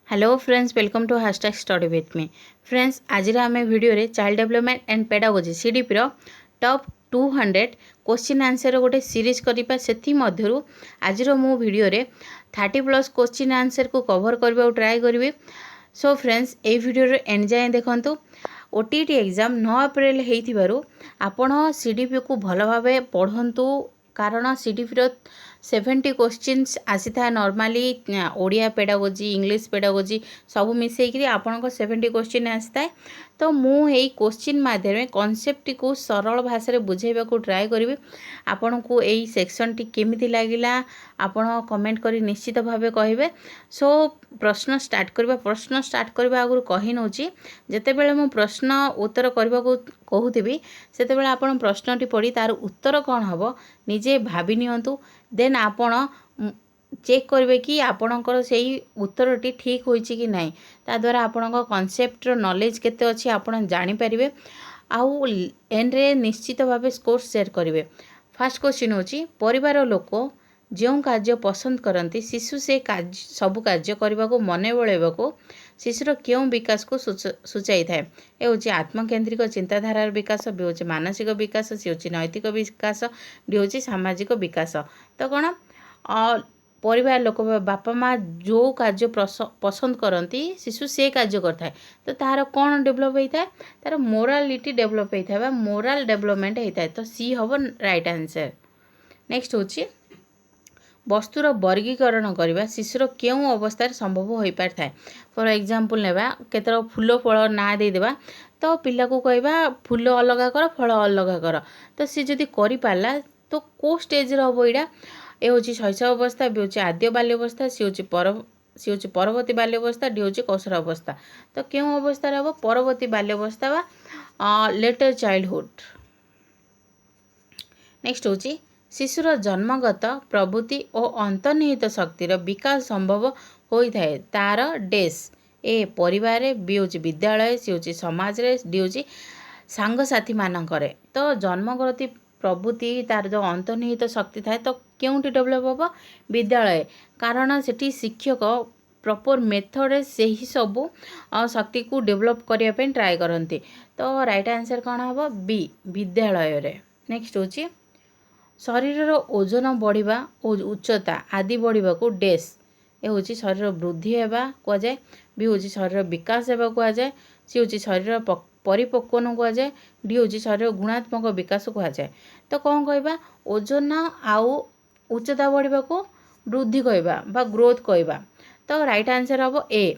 Hello friends, welcome to hashtag study with me. Friends, आज आम video रे child development and pedagogy CDP top 200 question answer गोटे series करवा से आज मो वीडियो रे 30+ क्वेश्चन आंसर को कवर करने ट्राए करी। सो फ्रेंड्स, ये वीडियो एंड जाए देखंतु। ओटीटी एग्जाम 9 अप्रैल होइथिबारु आपण सीडीपी को भल भाव पढ़ंतु, कारण सीडीपी 70 क्वेश्चंस आसी था। Normally Odia pedagogy, English pedagogy सब मिसेक आपंक 70 क्वेश्चन आसी था। तो मुझे क्वेश्चन माध्यम कॉन्सेप्ट को सरल भाषा में बुझेबा को ट्राए करी। आपण को यही सेक्शन टी केमिति लागिला आपण कमेंट करी निश्चित भावे कहिबे। सो प्रश्न स्टार्ट करबा। प्रश्न स्टार्ट करबा आगु कहि नउची, जते बेले मु प्रश्न उत्तर करबा को कहूथिबी सेते बेले आपण प्रश्नटी पढ़ी तार उत्तर कौन हबो निजे भाबी नियंतु। देन आपण चेक करेंगे कि आपणकर से उत्तरटी ठीक होइछि कि नहीं। ता द्वारा आपणक कॉन्सेप्टर नॉलेज केते अछि आपण जानि परिबे। आउ एंड रे निश्चित भावे स्कोर शेयर करेंगे। फर्स्ट क्वेश्चन होछि, परिवार लोक जो कार्य पसंद करती शिशु से सबु कार्य करने को मन बलैवा शिशुर क्यों विकास को सूचाई थाए। ये हूँ आत्मकेन्द्रिक चिंताधारार विकास, बी हूँ मानसिक विकास, सी हूँ नैतिक विकास, डी हूँ सामाजिक विकास। तो कौन परिवार लोक बापा माँ जो कार्य पसंद करती शिशु से कार्य करता तो तार कौन डेभलप होता है, तार मोरालिटी डेभलप होता है, मोराल डेभलपमेंट होता है। तो सी हम राइट आंसर। नेक्स्ट हूँ वस्तुर वर्गीकरण करवा शिशुर क्यों अवस्था संभव हो पार था। फॉर एग्जांपल नेबा केतर फूल फल ना देदेबा तो पिला को कहबा फूल अलग कर फल अलग कर। तो सी जदि करि पारला तो को स्टेज रे हबो एडा। ए होची शैशव अवस्था, बी होची आद्य बाल्य अवस्था, सी होची परवर्ती बाल्य अवस्था, डी होची कौशल अवस्था। तो क्यों अवस्था रे हबो परवर्ती बाल्य अवस्था बा लेटर चाइल्डहुड। नेक्स्ट होची शिशुर जन्मगत प्रवृत्ति और अंतर्निहित शक्तिर विकास संभव होता है तार डेस। ए परिवार, बी हूँ विद्यालय, सी हूँ समाज रे, डी हूँ सांगसाथी मानकरे। तो जन्मगत प्रवृत्ति तार जो अंतर्निहित शक्ति थाए तो क्योंटी डेभलप हम विद्यालय, कारण सेठी शिक्षक प्रॉपर मेथड से ही सबू शक्ति को डेभलप करने ट्राए करती। तो राइट आंसर कौन हम बी विद्यालय रे। नेक्स्ट हूँ शरीर ओजन बढ़िबा और उच्चता आदि बढ़िबा को डेस। ए हूँ शरीर वृद्धि होगा कहुए, बी हूँ शरीर विकास होगा कहुए, सी हूँ शरीर परिपक्वन कहुए, डी हूँ शरीर गुणात्मक विकास कहुए। तो कौन कहबा ओजन आउ उच्चता बढ़िबा को वृद्धि कहबा बा ग्रोथ कहबा। तो राइट आंसर हम ए।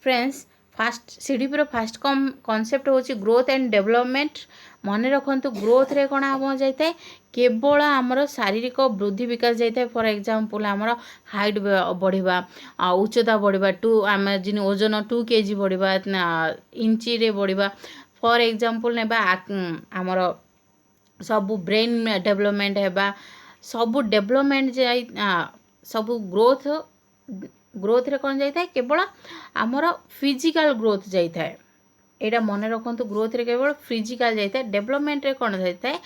Friends, fast CDP fast concept होची ग्रोथ एंड डेवलपमेंट। मन रखु ग्रोथ रे कौन आम जाए केवल आमर शारीरिक वृद्धि विकास जाए। फॉर एग्जांपल आमर हाइट बढ़िबा, उच्चता बढ़िबा, आम जिन ओजन 2 kg बढ़िबा, इंची रे बढ़िबा। फॉर एग्जांपल नेबा आमर सबू ब्रेन डेवलपमेंट हेबा, सबू डेवलपमेंट जाए सबू ग्रोथ रे कौन जाए केवल आमर फिजिकल ग्रोथ जाए। एटा मन रखु ग्रोथ रे केवल फिजिकल जाए, डेवलपमेंट रे कौन जाए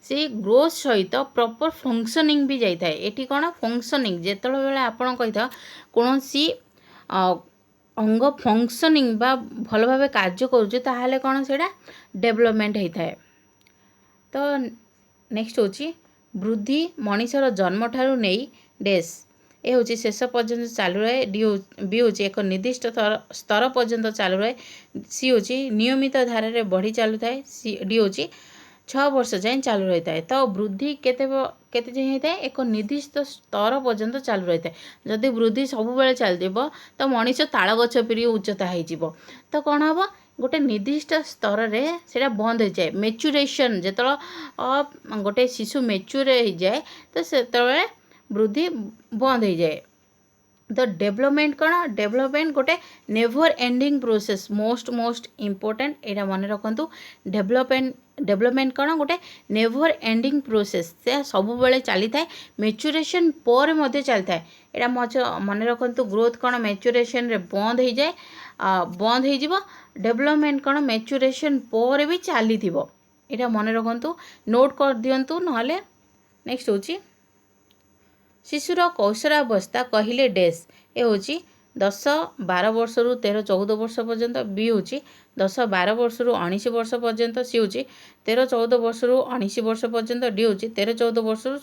से ग्रोथ सहित प्रॉपर फंक्शनिंग भी जाए। एटी कौन फंक्शनिंग जेत बेले आपन कही कौन सी अंग फंक्शनिंग बा भल भाव कार्य करुचे कौन से डेवलपमेंट होता है। तो नेक्स्ट हूँ वृद्धि मनीषर जन्म ठारू नहीं डेस। ए हूँ शेष पर्यंत चालू रहे, बी हूँ एक निर्दिष्ट स्तर पर्यंत चालू रहे, सी हूँ नियमित धारा रे बढ़ी चलू थाए, डी हूँ 6 वर्ष जाए चालू रही है। तो वृद्धि केते जाए होता है एक निर्दिष्ट स्तर पर्यंत चालू रही है। जदि वृद्धि सब बेले चलती तो मनीष ताल गछ पीढ़ी उच्चता हो। तो कौन हम गोटे निर्दिष्ट स्तर रे सेटा बंद हो जाए। मेचुरेशन जो गोटे शिशु मेच्योर हो जाए तो से वृद्धि बंद हो जाए। तो डेवलपमेंट कौन डेवलपमेंट गोटे never ending process, most important एटा मन रखु। डेवलपमेंट कौन गोटे नेवर एंडिंग प्रोसेस, से सब बेले चली थाए, मेचुरेशन पर मध्य चली थाए। एटा मन रखु ग्रोथ कौन मेचुरेशन रे बंद हो जाए, बंद हो। डेवलपमेंट कौन मेचुरेशन पर भी चली थी। एटा मन रखु, नोट कर दिंतु नहले। नेक्स्ट हूँ शिशुर कौशलावस्था कहले डेस। ए हूँ 10-12 ବର୍ଷରୁ 13-14 ବର୍ଷ ପର୍ଯ୍ୟନ୍ତ, ବି ହେଉଛି 10-12 ବର୍ଷରୁ 19 ବର୍ଷ ପର୍ଯ୍ୟନ୍ତ, ସି ହେଉଛି 13-14 ବର୍ଷରୁ 19 ବର୍ଷ ପର୍ଯ୍ୟନ୍ତ, ଡି ହେଉଛି 13-14 ବର୍ଷରୁ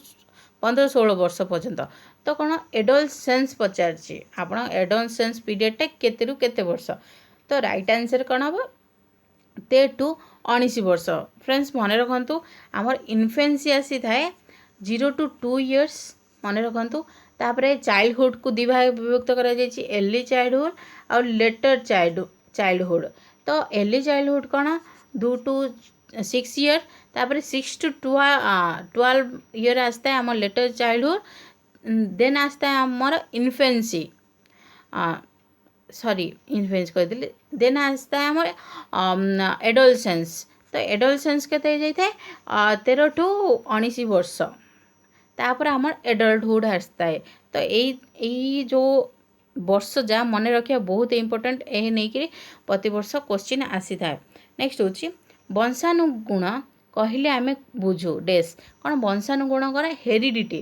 15-16 ବର୍ଷ ପର୍ଯ୍ୟନ୍ତ। ତ କ'ଣ ଏଡୋଲସେନ୍ସ ପଚାରିଛି, ଆପଣ ଏଡୋଲସେନ୍ସ ପିରିୟଡ଼ଟା କେତେରୁ କେତେ ବର୍ଷ? ତ ରାଇଟ୍ ଆନ୍ସର୍ କ'ଣ ହେବ? 13-19 ବର୍ଷ। ଫ୍ରେଣ୍ଡସ୍ ମନେ ରଖନ୍ତୁ ଆମର ଇନଫେନ୍ସି ଆସିଥାଏ 0 to 2 years, ମନେ ରଖନ୍ତୁ। ତାପରେ ଚାଇଲ୍ଡହୁଡ଼କୁ ଦୁଇ ଭାଗ ବିଭକ୍ତ କରାଯାଇଛି, ଏର୍ଲି ଚାଇଲ୍ଡହୁଡ଼ ଆଉ ଲେଟର ଚାଇଲ୍ଡହୁଡ଼। ତ ଏର୍ଲି ଚାଇଲ୍ଡହୁଡ଼ କ'ଣ 2 to 6 year, ତାପରେ 6 to 12 year ଆସିଥାଏ ଆମର ଲେଟର ଚାଇଲ୍ଡହୁଡ଼, ଦେନ୍ ଆସିଥାଏ ଆମର ଇନଫେନ୍ସି, ଇନଫେନ୍ସି କହିଥିଲି, ଦେନ୍ ଆସିଥାଏ ଆମର ଏଡୋଲସେନ୍ସ। ତ ଏଡୋଲସେନ୍ସ କେତେ ହେଇଯାଇଥାଏ 13 to 19 ବର୍ଷ, ତାପରେ ଆମର ଏଡଲ୍ଟହୁଡ଼ ଆସିଥାଏ। ତ ଏଇ ଯେଉଁ ବର୍ଷ ଯାହା ମନେ ରଖିବା ବହୁତ ଇମ୍ପୋର୍ଟାଣ୍ଟ, ଏହି ନେଇକରି ପ୍ରତିବର୍ଷ କ୍ୱେଶ୍ଚିନ୍ ଆସିଥାଏ। ନେକ୍ସଟ ହେଉଛି ବଂଶାନୁଗୁଣ କହିଲେ ଆମେ ବୁଝୁ ଡେସ୍। କ'ଣ ବଂଶାନୁଗୁଣ କ'ଣ? ହେରିଡ଼ିଟି।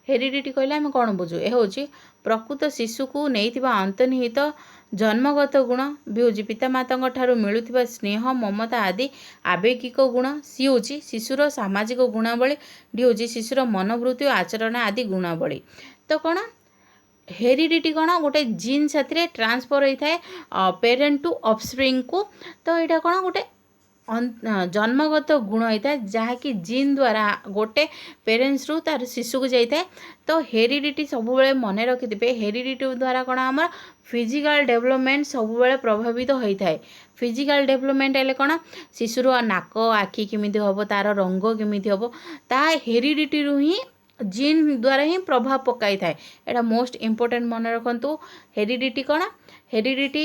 ହେରିଡ଼ିଟି କହିଲେ ଆମେ କ'ଣ ବୁଝୁ? ଏ ହେଉଛି ପ୍ରକୃତ ଶିଶୁକୁ ନେଇଥିବା ଅନ୍ତର୍ନିହିତ ଜନ୍ମଗତ ଗୁଣ, ବି ହେଉଛି ପିତାମାତାଙ୍କ ଠାରୁ ମିଳୁଥିବା ସ୍ନେହ ମମତା ଆଦି ଆବେଗିକ ଗୁଣ, ସି ହେଉଛି ଶିଶୁର ସାମାଜିକ ଗୁଣାବଳୀ, ଡି ହେଉଛି ଶିଶୁର ମନୋବୃତ୍ତି ଓ ଆଚରଣ ଆଦି ଗୁଣାବଳୀ। ତ କ'ଣ ହେରିଡ଼ିଟି କ'ଣ ଗୋଟେ ଜିନ୍ ସାଥିରେ ଟ୍ରାନ୍ସଫର୍ ହୋଇଥାଏ ପେରେଣ୍ଟ ଟୁ ଅଫସ୍ପ୍ରିଙ୍ଗକୁ। ତ ଏଇଟା କ'ଣ ଗୋଟେ ଜନ୍ମଗତ ଗୁଣ ହୋଇଥାଏ ଯାହାକି ଜିନ୍ ଦ୍ୱାରା ଗୋଟେ ପେରେଣ୍ଟସରୁ ତାର ଶିଶୁକୁ ଯାଇଥାଏ। ତ ହେରିଡ଼ିଟି ସବୁବେଳେ ମନେ ରଖିଥିବେ, ହେରିଡ଼ିଟି ଦ୍ୱାରା କ'ଣ ଆମର ଫିଜିକାଲ୍ ଡେଭଲପମେଣ୍ଟ ସବୁବେଳେ ପ୍ରଭାବିତ ହୋଇଥାଏ। ଫିଜିକାଲ୍ ଡେଭଲପମେଣ୍ଟ ହେଲେ କ'ଣ ଶିଶୁର ନାକ ଆଖି କେମିତି ହେବ, ତା'ର ରଙ୍ଗ କେମିତି ହେବ, ତାହା ହେରିଡ଼ିଟିରୁ ହିଁ ଜିନ୍ ଦ୍ୱାରା ହିଁ ପ୍ରଭାବ ପକାଇଥାଏ। ଏଇଟା ମୋଷ୍ଟ ଇମ୍ପୋର୍ଟାଣ୍ଟ ମନେ ରଖନ୍ତୁ। ହେରିଡ଼ିଟି କ'ଣ? ହେରିଡ଼ିଟି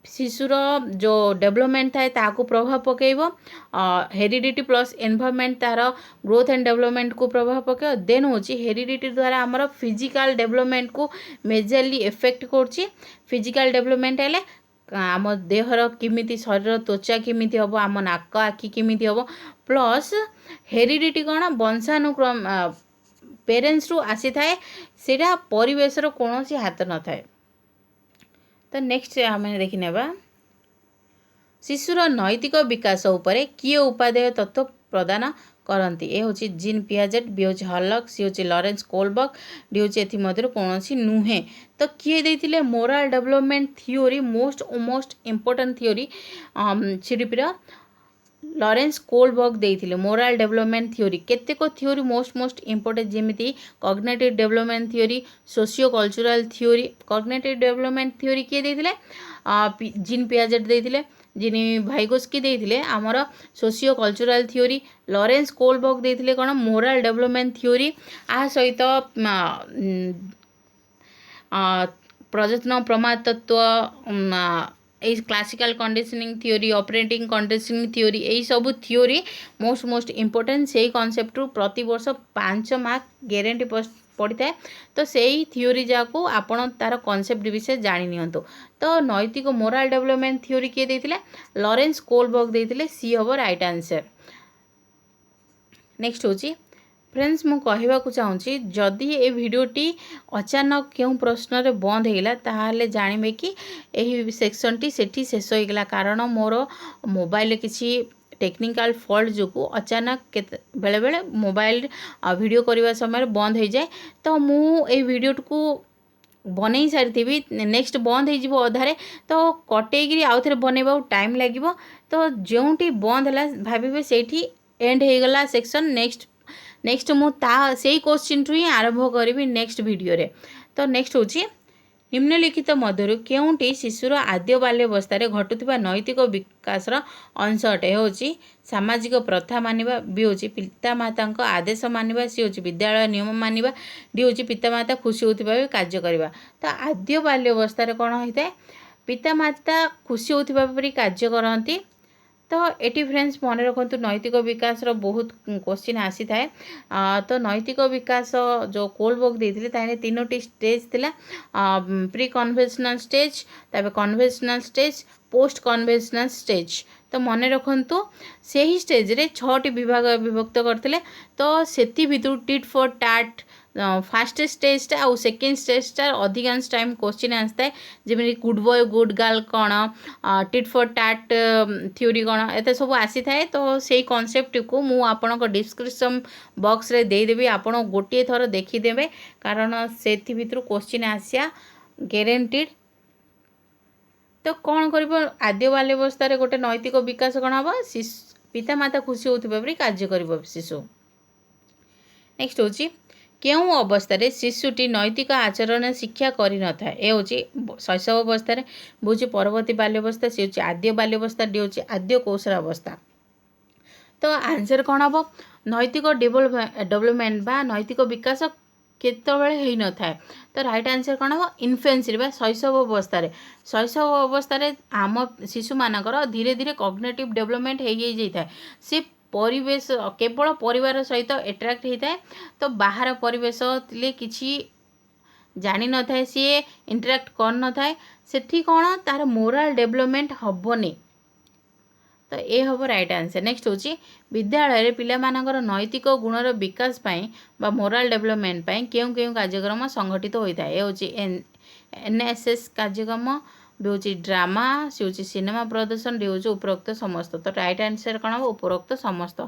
ଶିଶୁର ଯେଉଁ ଡେଭଲପମେଣ୍ଟ ଥାଏ ତାହାକୁ ପ୍ରଭାବ ପକାଇବ। ହେରିଡ଼ିଟି ପ୍ଲସ୍ ଏନଭାରମେଣ୍ଟ ତା'ର ଗ୍ରୋଥ୍ ଆଣ୍ଡ ଡେଭଲପମେଣ୍ଟକୁ ପ୍ରଭାବ ପକାଇବ। ଦେନ୍ ହେଉଛି ହେରିଡ଼ିଟି ଦ୍ୱାରା ଆମର ଫିଜିକାଲ୍ ଡେଭଲପମେଣ୍ଟକୁ ମେଜରଲି ଏଫେକ୍ଟ କରୁଛି। ଫିଜିକାଲ୍ ଡେଭଲପମେଣ୍ଟ ହେଲେ ଆମ ଦେହର କେମିତି, ଶରୀର ତ୍ୱଚା କେମିତି ହେବ, ଆମ ନାକ ଆଖି କେମିତି ହେବ। ପ୍ଲସ୍ ହେରିଡ଼ିଟି କ'ଣ ବଂଶାନୁକ୍ରମ ପେରେଣ୍ଟସରୁ ଆସିଥାଏ, ସେଇଟା ପରିବେଶର କୌଣସି ହାତ ନଥାଏ। ତ ନେକ୍ସଟ ଆମେ ଦେଖିନେବା ଶିଶୁର ନୈତିକ ବିକାଶ ଉପରେ କିଏ ଉପାଦେୟ ତତ୍ତ୍ୱ ପ୍ରଦାନ କରନ୍ତି? ଏ ହେଉଛି ଜିନ୍ ପିଆଜେଟ୍, ବି ହେଉଛି ହର୍ଲକ୍, ସି ହେଉଛି ଲରେନ୍ସ କୋଲବର୍ଗ, ଡି ହେଉଛି ଏଥିମଧ୍ୟରୁ କୌଣସି ନୁହେଁ। ତ କିଏ ଦେଇଥିଲେ? Moral development theory, most important theory ସିଡିପିର ଲରେନ୍ସ କୋଲବର୍ଗ ଦେଇଥିଲେ ମୋରାଲ ଡେଭଲପମେଣ୍ଟ ଥିଓରି। କେତେକ ଥିଓରି ମୋଷ୍ଟ ଇମ୍ପୋର୍ଟାଣ୍ଟ, ଯେମିତି cognitive development theory, socio cultural theory. Cognitive development theory କିଏ ଦେଇଥିଲେ? ଜିନ୍ ପିଆଜେଟ୍ ଦେଇଥିଲେ। ଜିନି ଭାଇଗୋସ୍କି ଦେଇଥିଲେ ଆମର socio cultural theory. Lawrence Kohlberg ଦେଇଥିଲେ କ'ଣ? Moral development theory. ଏହା ସହିତ ପ୍ରଯତ୍ନ ପ୍ରମାଦ ତତ୍ତ୍ୱ, এই classical conditioning theory, operating conditioning theory, এই সবু থিওরি মোস্ট ইম্পর্টান্ট। সেই কনসেপ্টরু প্রতি বর্ষ 5 মার্ক গ্যারেন্টি পড়ি থাকে। তো সেই থিওরি যাকু আপন তার কনসেপ্ট বিষয় জানি নিয়ন্তু। তো নৈতিক মোরাল ডেভলপমেন্ট থিওরি কিଏ ଦେଇଥିଲେ? লরেন্স কোলবর্গ ଦେଇଥିଲେ। ସି ହେବ রাইট आंसर। नेक्स्ट ହେଉଛି फ्रेंड्स ମୁଁ କହିବାକୁ ଚାହୁଁଛି ଯଦି ଏ ଭିଡ଼ିଓଟି ଅଚାନକ କେଉଁ ପ୍ରଶ୍ନରେ ବନ୍ଦ ହେଇଗଲା ତାହେଲେ ଜାଣିବେ କି ଏହି ସେକ୍ସନଟି ସେଠି ଶେଷ ହୋଇଗଲା, କାରଣ ମୋର ମୋବାଇଲରେ କିଛି टेक्निकल फॉल्ट जो अचानक बेले बेले मोबाइल वीडियो करने समय बंद हो जाए। तो मु वीडियो को बन सारी नेक्स्ट बंद हो अधारे तो कटेगी आउ थे बनवा टाइम लगे। तो जो बंद है भावे से एंड हो गला सेक्शन। नेक्स्ट मुझे क्वेश्चन ही आरंभ करी नेक्स्ट वीडियो रे। तो नेक्स्ट हूँ निम्नलिखित मध्यरु केउंटी शिशुर आद्य बाल्यावस्था घटुवा नैतिक विकास अंश अटे? हूँ सामाजिक प्रथा मानिबा, बी हूँ पितामाता आदेश मानिबा, सी हूँ विद्यालय नियम मानिबा, डी हूँ पितामाता खुशी होता कार्य करवा। तो आद्य बाल्यावस्था कौन होता है? पितामाता खुशी होता परी कार्य करती। तो ये फ्रेंड्स मन रखु नैतिक विकास बहुत क्वेश्चन आसी थाए। तो नैतिक विकास जो कोलबर्ग देते ताने 3टी स्टेज थिला, प्री कन्वेंशनल स्टेज, तबे conventional stage, post conventional stage. तो मन रखु से ही स्टेज रे 6टी विभाग विभक्त करते। तो सेति भितर टिट फॉर टैट फास्ट स्टेजटा आउ सेकेंड स्टेजटा अधिकांश टाइम क्वेश्चन आसता है जमी गुड बॉय गुड गर्ल कौन टिट फॉर टैट थ्योरी कौन एत सब आसी थाए तो से कॉन्सेप्ट को मु आपनको डिस्क्रिप्शन बॉक्स रे देदेवी आपण गोटे थर देखीदेवे कारण से भितर क्वेश्चन आसिया ग्यारंटीड। तो कौन कर आद्य बाल्यावस्था गोटे नैतिक विकास कौन हम पितामाता खुशी होता कार्य कर शिशु। नेक्स्ट हूँ केउं अवस्था शिशुटी नैतिक आचरण शिक्षा कर शैशव अवस्था बुझे परवर्ती बाल्यावस्था सी हूँ आद्य बाल्यावस्था डी हूँ आद्य कौशल अवस्था। तो आंसर कौन हम नैतिक डेभलपमेंट बा नैतिक विकास केतबेले हो न थाए। तो राइट आंसर कौन हम इन्फेन्सी बा शैशव अवस्था आम शिशु मानकर धीरे धीरे कॉग्निटिव डेभलपमेंट हो जाए सी परिवेश केवल परिवार सहित एट्राक्ट होता है। तो बाहर परिवेश किसी जानी न थाए सी इंटराक्ट कर न थाए सेठी कौन तार मोराल डेभलपमेंट हेनी। तो ये हम राइट आंसर। नेक्स्ट हूँ विद्यालय पिलामानकर नैतिक गुणर विकास पाई बा मोराल डेभलपमेंट पाई केउं केउं कार्यक्रम संगठित होता है। ये हूँ एनएसएस कार्यक्रम भी हूँ ड्रामा सी हूँ सिनेमा प्रदर्शन डी हूँ उपरोक्त समस्त। तो राइट आंसर कौन हम उपरोक्त समस्त।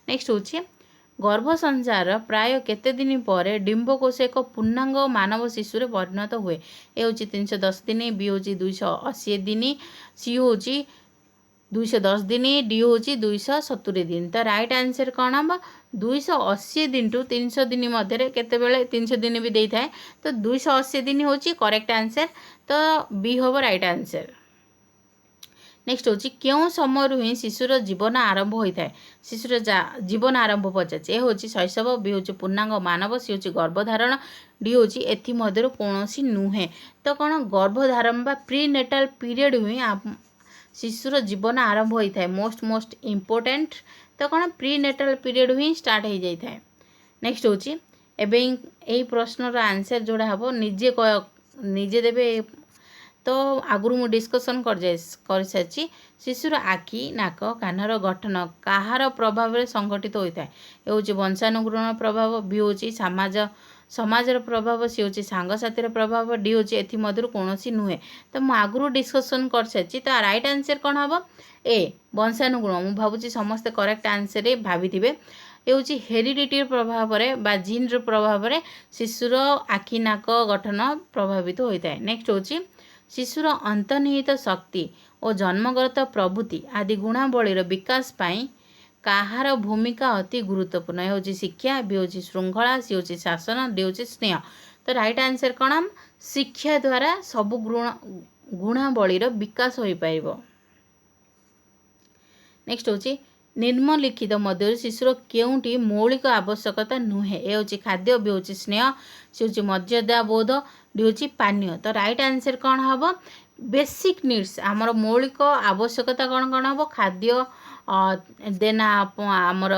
नेक्स्ट हूँ गर्भ संसार प्राय केते दिन पर डिम्बकोश एक पूर्णांग मानव शिशु परिणत हुए। ये हूँ 310 दिन बी हूँ 280 दिन सी हूँ 210 दिन डी हूँ 270 दिन। तो राइट आंसर कौन हम 280 दिन टू 300 दिन मध्य केतेबेले 300 दिन भी देता है। तो 280 दिन हूँ करेक्ट आंसर। तो बी हम राइट आंसर। नेक्स्ट हूँ क्यों समय ही शिशुर जीवन आरंभ होता है। शिशुर जीवन आरंभ पचार ये हूँ शैशव बी हूँ पूर्णांग मानव सी हूँ गर्भधारण डी हूँ एमध्य कौन नुहे। तो कौन गर्भधारण बा प्री नेटाल पीरियड ही शिशुर जीवन आरंभ होता है मोस्ट इम्पोर्टेंट। तो कौन प्री नेटाल पीरियड ही स्टार्ट हो जाता है। नेक्स्ट हूँ एवं यही प्रश्नर आंसर जोड़ा हम निजे देवे। तो आगु मु डिस्कसन कर सारी शिशुर आखि नाक कानर गठन कहार प्रभाव संगठित होता है। ये हूँ वंशानुगुण प्रभाव बी हूँ समाजर प्रभाव सी हूँ सांगसाथीर प्रभाव डी हूँ एमध्य कौन नुहे। तो मुझे आगु डिस्कसन कर सारी। तो राइट आंसर कौन हम ए वंशानुगुण मु भावुँ समस्ते करेक्ट आंसर भाभी थे। ये हूँ हेरिडिटी प्रभाव बा जीन प्रभाव शिशुर आखि नाक गठन प्रभावित होता है। नेक्स्ट हूँ शिशुर अंतर्निहित शक्ति और जन्मगत प्रवृत्ति आदि गुणावलीर विकास पाई कहार भूमिका अति गुरुत्वपूर्ण। ये हूँ शिक्षा बी हूँ श्रृंखला सी हूँ शासन डी हूँ स्नेह। तो राइट आंसर कौन हम शिक्षा द्वारा सब गुणावलीर विकास हो पार। नेक्स्ट हूँ निम्नलिखित मध्य शिशुर केउंटी मौलिक आवश्यकता नुहे। ये हूँ खाद्य बी हूँ स्नेह सी हूँ मर्यादा बोध डी हूँ पानीय। तो राइट आंसर कौन हम बेसिक नीड्स आमर मौलिक आवश्यकता कौन कौन हम खाद्य देन आमर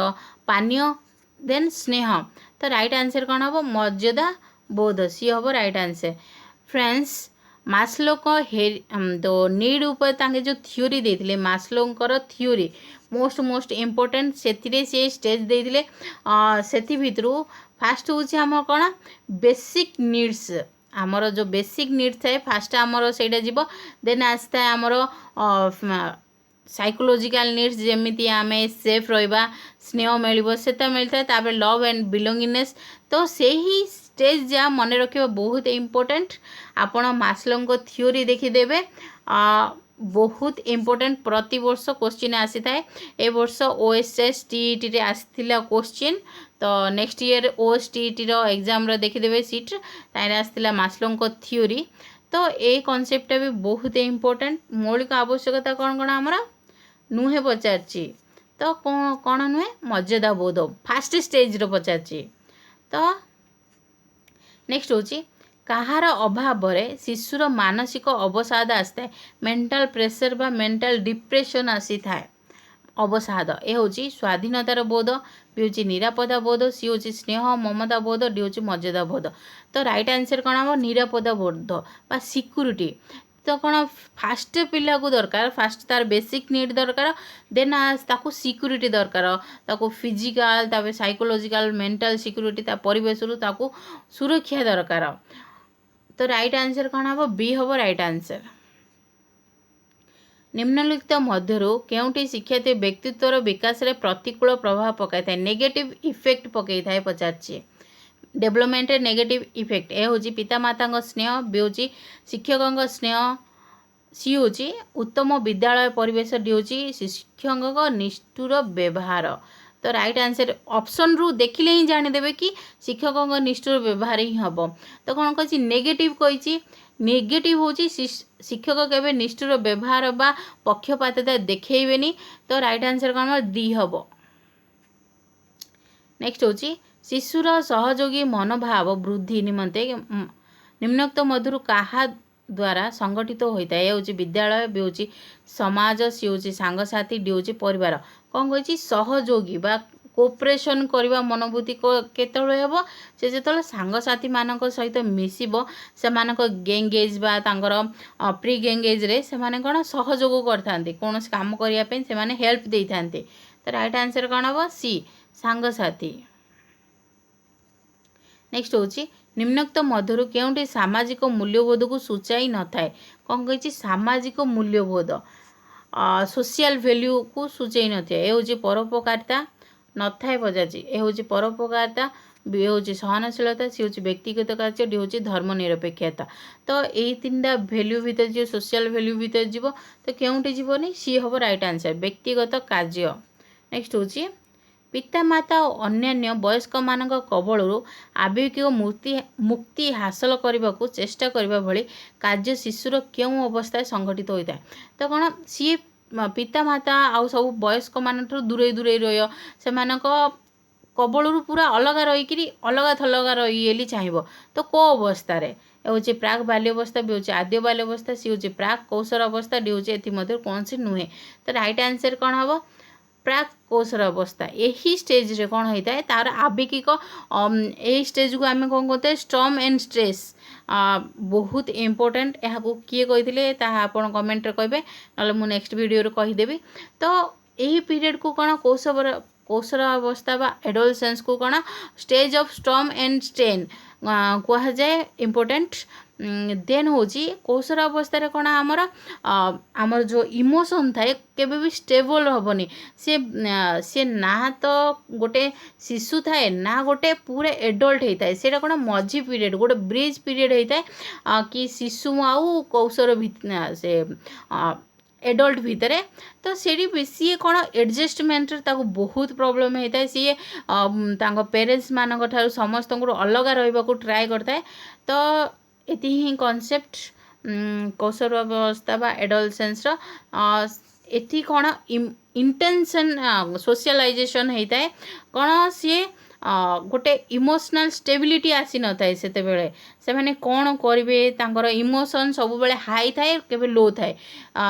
पानीय देन स्नेह। तो राइट आंसर कौन हम मर्यादा बोध सी हम राइट आंसर। फ्रेंड्स मास्लो को तो नीड ऊपर तांके जो थ्योरी देथिले मास्लोंकर थ्योरी मोस्ट इम्पोर्टेंट से स्टेज देथिले सेथि भितरु फास्ट हूँ आम कौन बेसिक नीड्स आमर जो बेसिक नीड्स थाए फास्ट आमर सेटा जीव देन आसता है आमर साइकोलॉजिकल नीड्स जेमिति आमे सेफ रहिबा स्नेह मिल सेटा मिलता है तापर लव एंड बिलोंगिंगनेस। तो से ही स्टेज जा मन रखिबा बहुत इम्पोर्टेंट। आपण मास्लो को थ्योरी देखीदेवे बहुत इम्पोर्टेंट प्रति वर्ष क्वेश्चन आसी थाए। ए वर्ष ओएसएस टीईटी रे आसीथिला क्वेश्चन। तो नेक्स्ट ईयर ओएसटीईटी रो एग्जाम रो देखीदेवे सीट ताइरे आसीथिला मास्लो को थ्योरी। तो ए कॉन्सेप्ट भी बहुत इम्पोर्टेंट। मौलिक आवश्यकता कौन कौन आमर नुहे पचारची। तो कौन कौन नुहे मर्यादा बोध फास्ट स्टेज रो पचारची। तो नेक्स्ट हूँ कहार अभाव शिशुर मानसिक अवसाद आसता है मेंटल प्रेशर बा मेंटल डिप्रेशन आसी थाए अवसाद। ये हूँ स्वाधीनतार बोध बी हूँ निरापदा बोध सी हूँ स्नेह ममता बोध डी हूँ मर्यादा बोध। तो राइट आंसर कौन हम निरापदा बोध बा सिक्यूरिटी। तो कौन फास्ट पिला को दरकार फास्ट तार बेसिक नीड दरकार देन ताको सिक्यूरीटी दरकार ताको फिजिकल तापर साइकोलॉजिकल मेंटल सिक्यूरीटी ता परिवेश रु ताको सुरक्षा दरकार। तो राइट आंसर कौन हम बी हम राइट आंसर। निम्नलिखित मध्यरु केउंटी शिक्षार्थी व्यक्तित्वर विकास रे प्रतिकूल प्रभाव पकाई था नेगेटिव इफेक्ट पकई था पचार डेवलपमेंट नेगेटिव इफेक्ट ए हूँ पितामाता स्नेह बी हूँ शिक्षकों स्नेह सी हूँ उत्तम विद्यालय परिवेश डी हूँ शिक्षकों निष्ठुर व्यवहार। तो राइट आंसर ऑप्शन रु देखिले ही जानीदेवे कि शिक्षकों निष्ठुर व्यवहार ही हम। तो कौन कही नेगेटिव कही नेगेटिव हूँ शिक्षक केवे निष्ठुर व्यवहार बा पक्षपातता देखेबेनी। तो राइट आंसर कौन डी हम। नेक्स्ट हूँ शिशुर सहयोगी मनोभाव वृद्धि निमंते निम्नोक्त मधुर कहा द्वारा संगठित होता है। हूँ विद्यालय बी हूँ समाज सी हूँ सांगसाथी डी हूँ परिवार। कौन कही सहयोगी बा कोऑपरेशन करवा मनोभूति केतବେଳେ ହେବ से जेतବେଳେ सांगसाथी मानक सहित मिसिबो से मानक गैंगेज बा तांकर प्री गैंगेज रे से माने कोन सहयोग करथांती कोन काम करिया पे से माने हेल्प देइथांती। तो राइट आंसर कोन हो सी सांगसाथी। नेक्स्ट हूँ निम्नोक्त मधुर केउंटी सामाजिक मूल्यबोध को सूचाई न थाए। कौन कही सामाजिक मूल्यबोध सोशल वैल्यू को सूचाई न थाए। ए हूँ परोपकारिता न थाए पचार ए हूँ परोपकारिता बी हूँ सहनशीलता सी हूँ व्यक्तिगत कार्य डी हूँ धर्मनिरपेक्षता। तो यही तीनटा भैल्यू भीतर जो सोशल वैल्यू भीतर जीव तो केउंटी जीवनी सी हम राइट आंसर व्यक्तिगत कार्य। नेक्स्ट हूँ पितामाता और अन्यान्य वयस्क मानक कबलरू आवेगिक मुक्ति हासिल करने को चेष्टा करने भली कार्य शिशुर क्यों अवस्था संगठित होता है। तो कौन सी पितामाता आउ सब वयस्क मान दूरे दूरे रही से कबलरू पूरा अलग रहीकि अलग थलग रही चाहिए। तो को अवस्था हूँ प्राक बाल्यावस्था भी हूँ आद्य बाल्यावस्था सी हूँ प्राक कौशल अवस्था डी हूँ एमध्य कौन सी नुहे। तो राइट आंसर कौन हम प्राक कौशल अवस्था यही स्टेज रे कौन होता है तार आवेगिक यही स्टेज को आम कौन कहते हैं स्टॉर्म एंड स्ट्रेस बहुत इम्पोर्टेंट यहाँ किए कही आप कमेंट रे कहे ना मुझे नेक्स्ट वीडियो रे कहीदेवी। तो यही पीरियड को कौन कौशल अवस्था बा एडोलसेंस को कौन stage of storm and strain कह जाए इम्पोर्टेंट। देन हूँ कौशल अवस्था कौन आमर जो इमोशन थाए केबे भी स्टेबल हेनी सी ना तो गोटे शिशु थाए ना गोटे पूरे एडल्ट होता है से कौन मझी पीरियड गोटे ब्रिज पीरियड होता है कि शिशु आउ कौशल से एडल्ट भितर। तो सी सी कौन एडजस्टमेंट बहुत प्रोब्लेम होता है सी पेरेंट्स मान समस्त अलग रहा ट्राए करता है। तो ये ही कॉन्सेप्ट कौशल अवस्था बा एडोलसेंस एथि कौन इंटेंशन सोशलाइजेशन होता है कौन सी गोटे इमोशनल स्टेबिलिटी आसी न थाए सेते बेले से माने कौन करेंगे तांकर इमोशन सब बेले हाई थाए केबे लो थाए।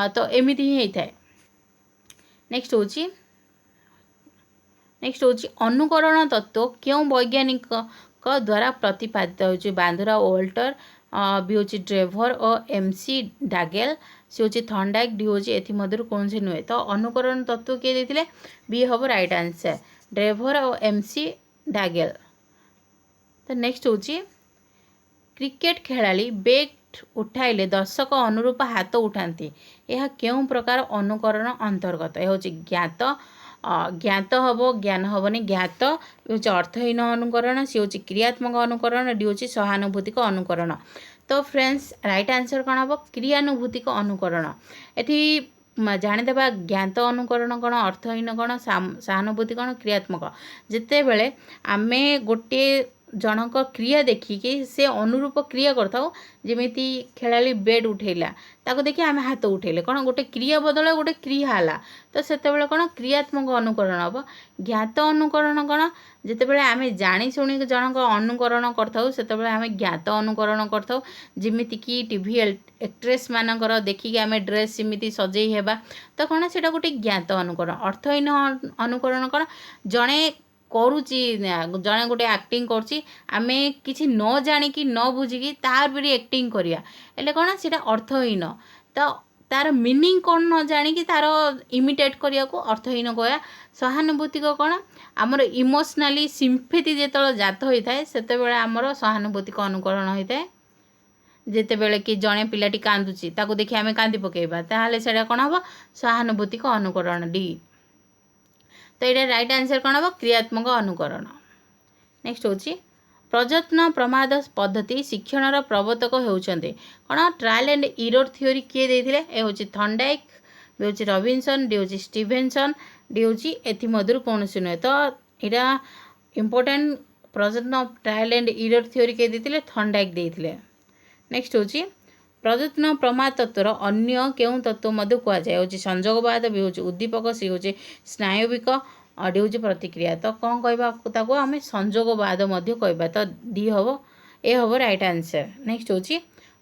तो एमिति ही होता है। नेक्स्ट हूँ अनुकरण तत्व क्यों वैज्ञानिक द्वारा प्रतिपादित हो बांदुरा वोल्टर बी हूँ ड्रेभर और एमसी डागेल सी हूँ थंडाइक डी हूँ एमध्य कौन से नुहे। तो अनुकरण तत्व किए देते बी हम राइट आंसर ड्रेभर और एमसी डागेल। तो नेक्स्ट हूँ क्रिकेट खेलाड़ी बैट उठाइले दर्शक अनुरूप हाथ उठाती यह क्यों प्रकार अनुकरण अंतर्गत। यह हूँ ज्ञात ज्ञात हम ज्ञान हेनी ज्ञात हूँ अर्थहीन अनुकरण सी हूँ क्रियात्मक अनुकरण डी हूँ सहानुभूतिक अनुकरण। तो फ्रेंड्स राइट आंसर कौन हम क्रियानुभूतिक अनुकरण। ये जानीदेवा ज्ञात अनुकरण कौन अर्थहीन कौन सहानुभूति कौन क्रियात्मक जिते बेले आमे गोटे जनक क्रिया देखिकी से अनुरूप क्रिया करताऊ जेमिति खेलाड़ी बेड उठेला ताको देखि आमे हाथ उठेले कौन गोटे क्रिया बदल गोटे क्रिया हला। तो सेतेबेले कौन क्रियात्मक अनुकरण हम। ज्ञात अनुकरण कौन जितेबेले आमे जानी शुणी जनक अनुकरण करताऊ सेतेबेले आमे ज्ञात अनुकरण करताऊ जेमिति कि टीवी एक्ट्रेस मानकर देखिकी आमे ड्रेस सेमिति सजेई हेबा। तो कौन सेटा गोटे ज्ञात अनुकरण। अर्थहीन अनुकरण कौन जड़े କରୁଛି ଜଣେ ଗୋଟେ ଆକ୍ଟିଂ କରୁଛି ଆମେ କିଛି ନ ଜାଣିକି ନ ବୁଝିକି ତାର ବି ଆକ୍ଟିଂ କରିବା ହେଲେ କ'ଣ ସେଇଟା ଅର୍ଥହୀନ। ତ ତାର ମିନିଂ କ'ଣ ନ ଜାଣିକି ତାର ଇମିଟେଟ୍ କରିବାକୁ ଅର୍ଥହୀନ କହିବା। ସହାନୁଭୂତିକ କ'ଣ ଆମର ଇମୋସନାଲି ସିମ୍ପେଥି ଯେତେବେଳେ ଜାତ ହୋଇଥାଏ ସେତେବେଳେ ଆମର ସହାନୁଭୂତିକ ଅନୁକରଣ ହୋଇଥାଏ। ଯେତେବେଳେ କି ଜଣେ ପିଲାଟି କାନ୍ଦୁଛି ତାକୁ ଦେଖି ଆମେ କାନ୍ଦି ପକାଇବା ତାହେଲେ ସେଇଟା କ'ଣ ହେବ ସହାନୁଭୂତିକ ଅନୁକରଣ ଡି। ତ ଏଇଟା ରାଇଟ୍ ଆନ୍ସର୍ କ'ଣ ହେବ କ୍ରିୟାତ୍ମକ ଅନୁକରଣ। ନେକ୍ସଟ ହେଉଛି ପ୍ରଯତ୍ନ ପ୍ରମାଦ ପଦ୍ଧତି ଶିକ୍ଷଣର ପ୍ରବର୍ତ୍ତକ ହେଉଛନ୍ତି କ'ଣ ଟ୍ରାଏଲ୍ ଆଣ୍ଡ ଇରର ଥିଓରି କିଏ ଦେଇଥିଲେ? ଏ ହେଉଛି ଥର୍ଣ୍ଡାଇକ୍, ବି ହେଉଛି ରବିନସନ୍, ଡି ହେଉଛି ଷ୍ଟିଭେନସନ୍, ଡି ହେଉଛି ଏଥିମଧ୍ୟରୁ କୌଣସି ନୁହେଁ। ତ ଏଇଟା important ପ୍ରଯତ୍ନ trial and error theory କିଏ ଦେଇଥିଲେ? ଥର୍ଣ୍ଡାଇକ୍ ଦେଇଥିଲେ। ନେକ୍ସଟ ହେଉଛି ପ୍ରଯତ୍ନ ପ୍ରମାଦ ତତ୍ତ୍ୱର ଅନ୍ୟ କେଉଁ ତତ୍ତ୍ୱ ମଧ୍ୟ କୁହାଯାଏ? ହେଉଛି ସଂଯୋଗବାଦ, ବି ହେଉଛି ଉଦ୍ଦୀପକ, ସି ହେଉଛି ସ୍ନାୟବିକ, ଡି ହେଉଛି ପ୍ରତିକ୍ରିୟା। ତ କ'ଣ କହିବା ତାକୁ ଆମେ ସଂଯୋଗବାଦ ମଧ୍ୟ କହିବା। ତ ଡି ହେବ ଏ ହେବ ରାଇଟ୍ ଆନ୍ସର୍। ନେକ୍ସଟ ହେଉଛି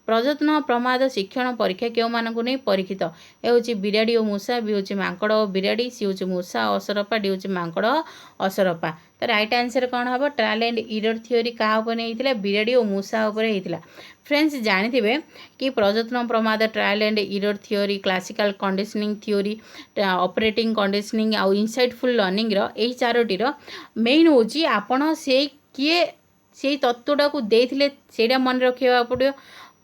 ପ୍ରଯତ୍ନ ପ୍ରମାଦ ଶିକ୍ଷଣ ପରୀକ୍ଷା କେଉଁମାନଙ୍କୁ ନେଇ ପରୀକ୍ଷିତ? ଏ ହେଉଛି ବିରାଡ଼ି ଓ ମୂଷା, ବି ହେଉଛି ମାଙ୍କଡ଼ ଓ ବିରାଡ଼ି, ସି ହେଉଛି ମୂଷା ଅସରପା, ଡି ହେଉଛି ମାଙ୍କଡ଼ ଅସରପା। ତ ରାଇଟ୍ ଆନ୍ସର୍ କ'ଣ ହେବ ଟ୍ରାଏଲ୍ ଆଣ୍ଡ ଇରର ଥିଓରି କାହା ଉପରେ ହେଇଥିଲା? ବିରାଡ଼ି ଓ ମୂଷା ଉପରେ ହେଇଥିଲା। फ्रेंड्स ଜାଣିଥିବେ କି ପ୍ରଯତ୍ନ ପ୍ରମାଦ trial and error theory classical conditioning theory operating conditioning ଆଉ ଇନସାଇଟଫୁଲ୍ ଲର୍ଣ୍ଣିଂର ଏହି ଚାରୋଟିର ମେନ୍ ହେଉଛି ଆପଣ ସେଇ କିଏ ସେଇ ତତ୍ତ୍ୱଟାକୁ ଦେଇଥିଲେ ସେଇଟା ମନେ ରଖିବାକୁ ପଡ଼ିବ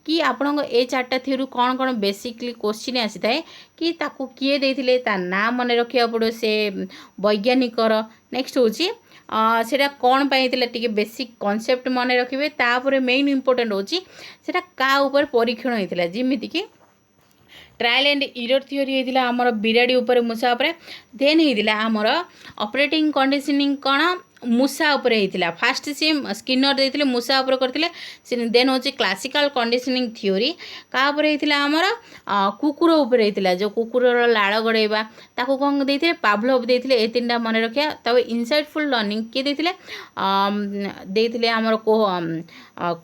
कि आपणक ए चार्टा थ्योरी कौन कौन बेसिकली क्वेश्चन आसी थाए कि ताकू किए देथिले ता ना मन रखिया पड़ो से वैज्ञानिकर। नेक्स्ट होची सेटा कौन पाइथिले टिके बेसिक कॉन्सेप्ट मन रखिबे। तापर मेन इंपोर्टेंट होची सेटा का ऊपर परीक्षण होइथिला जेमिति कि ट्रायल एंड इरर थ्योरी होइथिला हमर बिराडी ऊपर मूसा ऊपर देन होइथिला हमर ऑपरेटिंग कंडीशनिंग कौन मूसा उपर होता। फास्ट सी स्किनर देते मूसा उपर करते देन हूँ क्लासिकल कंडीशनिंग थ्योरी क्या होता आमर कुकुर उपर होता जो कुकुर लाड़ गड़ेबा ताको कौन देते पाभलोव देते ए तीन टा मन रखा। तब इनसाइटफुल लर्निंग किए देते आमर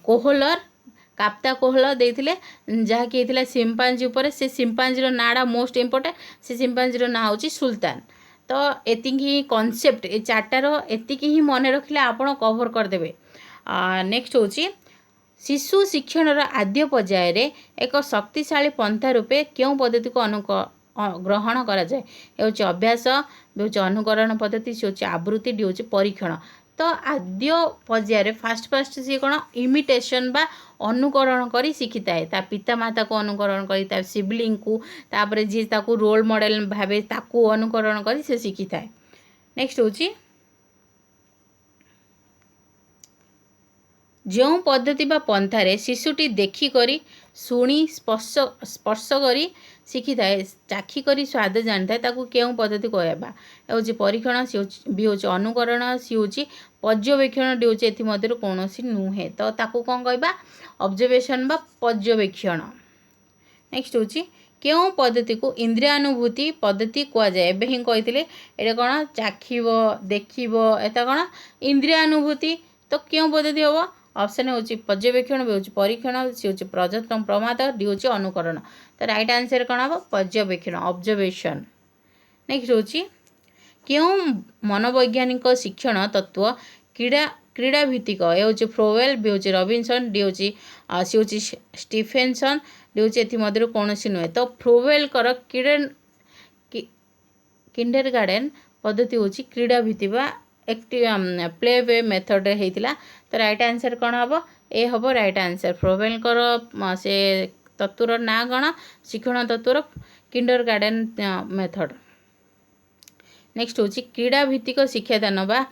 कोहलर काप्ता कोहलर देते जहाँकि सिम्पांजी उपर से सिम्पांजीर नाड़ा मोस्ट इम्पोर्टेंट से सिम्पांजीर ना हूँ सुल्तान। तो एति ही कॉन्सेप्ट ए चार्टार एति ही मन रखिले आपण कवर करदेवे। नेक्स्ट होची शिशु शिक्षण आद्य पर्यायर एक शक्तिशाली पंथा रूपे क्यों पद्धति को ग्रहण करा जाए हे अभ्यास भी हूँ अनुकरण पद्धति सी हूँ आवृत्ति डी हूँ परीक्षण। तो आद्य पर्यायर फास्ट सी कौन इमिटेशन बा अनुकरण करी शिखी थाए ता पिता माता को अनुकरण करी ता सिबलिंग को तापर जी ताकू रोल मॉडल भावे ताकू अनुकरण करी से शिखी थाए। नेक्स्ट होची जो पद्धति बा पंथारे शिशुटी देखी करी शुणी स्पर्श करी शिखी थाए चाखी करी स्वाद जानी थाए ताकू केउं पद्धति कहबा होची परीक्षण भी होची अनुकरण सी होची पर्यवेक्षण डी होची एथि मध्यरु कोनोसी नुहे। तो ताकू कोन कहबा ऑब्जर्वेशन बा पर्यवेक्षण। नेक्स्ट होची केउं पद्धति को इंद्रियानुभूति पद्धति कह जाए एबे ही कहिथिले एटा कोन चाखिबो देखिबो एता कोन इंद्रियानुभूति। तो केउं पद्धति होबो ऑप्शन होची पर्यवेक्षण भी होची परीक्षण सी होची प्रयत्न प्रमाद डी होची अनुकरण। तो राइट आंसर कौन हम पर्यवेक्षण ऑब्जर्वेशन। नेक्स्ट होची क्यों मनोवैज्ञानिक शिक्षण तत्व क्रीड़ा क्रीड़ा भित्तिक ए होची फ्रोवेल भी होची रॉबिन्सन डी होची सी होची स्टीफेनसन डी होची एथि मध्यरु कोनोसी नुहे। तो फ्रोवेल कर किंडरगार्टन पद्धति होची क्रीड़ा भित्तिक एक्टिव प्ले वे मेथड होता। तो राइट आंसर कौन हम ए हम राइट आंसर फ्रोवेल कर से तत्वर ना कौन शिक्षण तत्वर किंडरगार्टन मेथड। नेक्स्ट होची क्रीड़ा भित्तिक शिक्षादान बा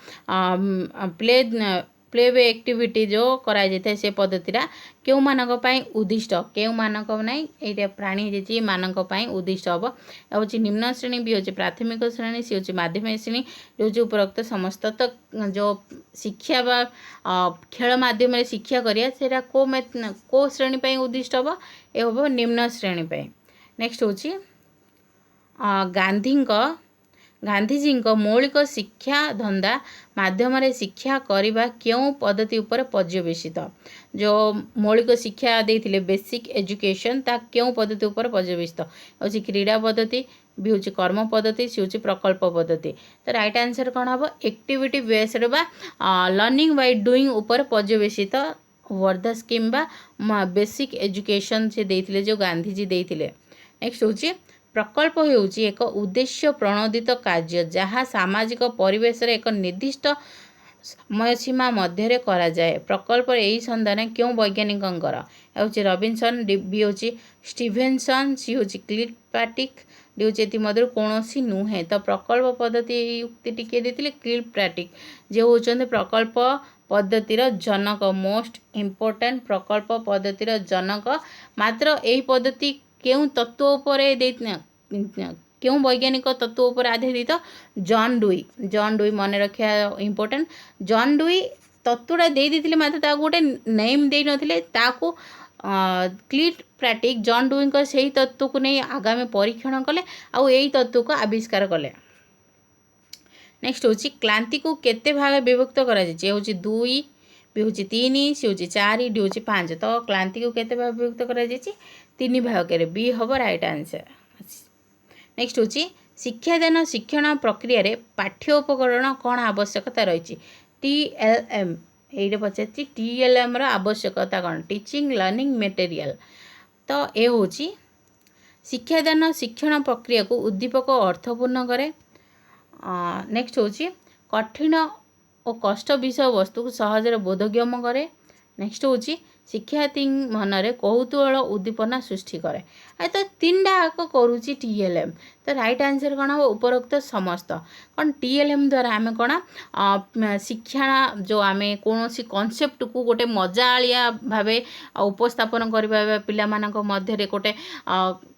प्ले वे एक्टिविटी जो कराई जाए से पद्धतिरा क्यों मानक पई उद्दिष्ट क्यों मानक नहीं ये प्राणी जी मानक पई उद्दिष्ट हम हूँ निम्न श्रेणी भी होची प्राथमिक श्रेणी सी हूँ माध्यमिक श्रेणी जो उपरोक्त समस्त। तो जो शिक्षा बा खेल माध्यम शिक्षा करिया सेटा को श्रेणी पई उद्दिष्ट हम ए हम निम्न श्रेणी पई। नेक्स्ट होची गांधीजी मौलिक शिक्षा धंदा माध्यम शिक्षा करने क्यों पद्धति उपर पर्यवेसित जो मौलिक शिक्षा देते बेसिक एजुकेशन ता क्यों पद्धति उपर पर्यवेसित होची क्रीड़ा पद्धति बी हूँ कर्म पद्धति सी हूँ प्रकल्प पद्धति। तो राइट आंसर कौन हम एक्टिविटी बेस्ड बा लर्निंग बाय डूइंग उपर पर्यवेसित वर्धा स्कीम बा बेसिक एजुकेशन से देथिले जो गांधीजी देथिले। नेक्स्ट हूँ प्रकल्प होउची एक उद्देश्य प्रणोदित कार्य जहाँ सामाजिक परिवेश रे एक निर्दिष्ट समय सीमा मध्य करा जाए। प्रकल्प यही संधान क्यों वैज्ञानिकंकर हूँ रबिनसन बी हूँ स्टीभेनसन सी हूँ किलपाट्रिक डी हूँ मध्य कौन नुहे। तो प्रकल्प पद्धति युक्ति टिके देते किलपाट्रिक जे होचंदे प्रकल्प पद्धतिर जनक मोस्ट इम्पोर्टेंट प्रकल्प पद्धतिर जनक। मात्र यही पद्धति क्यों तत्व उपरे क्यों वैज्ञानिक तत्व उपर आधारित जॉन डुई मन रखा इम्पोर्टेंट। जॉन डुई तत्वटा देते मात्र गोटे नेम दे नथिले ताकू किलपाट्रिक जॉन डुई से ही तत्व को नहीं आगामी परीक्षण कले आउ यही तत्व को आविष्कार कले। नेक्स्ट हूँ क्लांति को केते भाग विभक्त करा जाय हूँ 2 बी हूँ 3 सी हूँ 4 डी हूँ 5। तो क्लांति को केते भाग विभक्त करा जाय 3 भाग बी हम राइट आंसर। नेक्स्ट हूँ शिक्षादान शिक्षण प्रक्रिया रे पाठ्य उपकरण कौन आवश्यकता रही TLM ये पचार TLM रो आवश्यकता कौन टीचिंग लर्निंग मटेरियल। तो ये हूँ शिक्षादान शिक्षण प्रक्रिया को उद्दीपक अर्थपूर्ण करे। नेक्स्ट हूँ कठिन और कष्ट विषय वस्तु को सहजरे बोधगम्य करे। नेक्स्ट हूँ शिक्षार्थी मनरे कौतूहल उद्दीपना सृष्टि करे। तो 3टा आक करुच्ची TLM। तो राइट आंसर कौन हम उपरोक्त समस्त कौन TLM द्वारा आम कौन शिक्षा जो आम कौन कॉन्सेप्ट को गोटे मजालिया भाव उपस्थापन करवा पिला मानक मध्य गोटे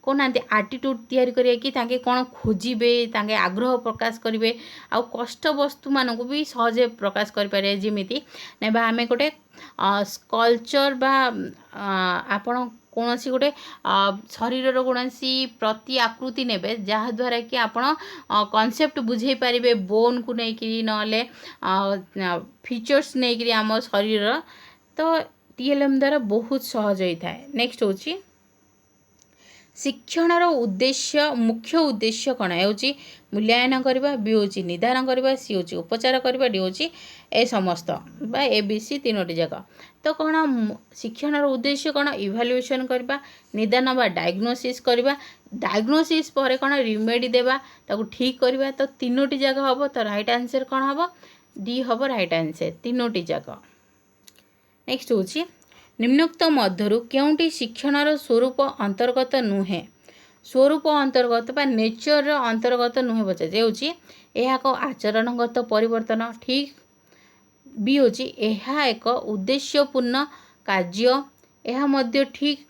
कौन आटिट्यूड तैयारी करिए कि ताके कौन खोजिबे ताके आग्रह प्रकाश करेंगे आउ कष्ट वस्तु मानक भी सहजे प्रकाश करें जमीती ना आम गोटे स्कल्पचर बा आपण कौन सी गोटे शरीर कौन सी प्रति आकृति नेबे जहाद्वारा कि आपण कॉन्सेप्ट बुझे पारे बोन को लेकिन नले फीचर्स नहीं आम शरीर। तो TLM द्वारा बहुत सहज होता है। नेक्स्ट हूँ शिक्षण उद्देश्य मुख्य उद्देश्य कौन है मूल्यांकन करवा बी हूँ निर्धारण करवा सी हूँ उपचार करवा डी हूँ ए समस्त बा ABC 3टी जाक। तो कौन शिक्षण उद्देश्य कौन इभाल्युएसन करवा निदान बा डायग्नोसिस करवा डायग्नोसिस पर कौन रिमेडी देवा ताकू ठीक करवा। तो 3टी जाक हम। तो राइट आंसर कौन हम डी हम राइट आंसर 3टी जाक। नेक्स्ट हूँ निम्नोक्त मध्यरु क्योंटी शिक्षणर स्वरूप अंतर्गत नुहे स्वरूप अंतर्गत बा नेचर अंतर्गत नुहे पचार यह एक आचरणगत परिवर्तन ठीक। बी हूँ यह एक उद्देश्यपूर्ण कार्य यह मध्य ठीक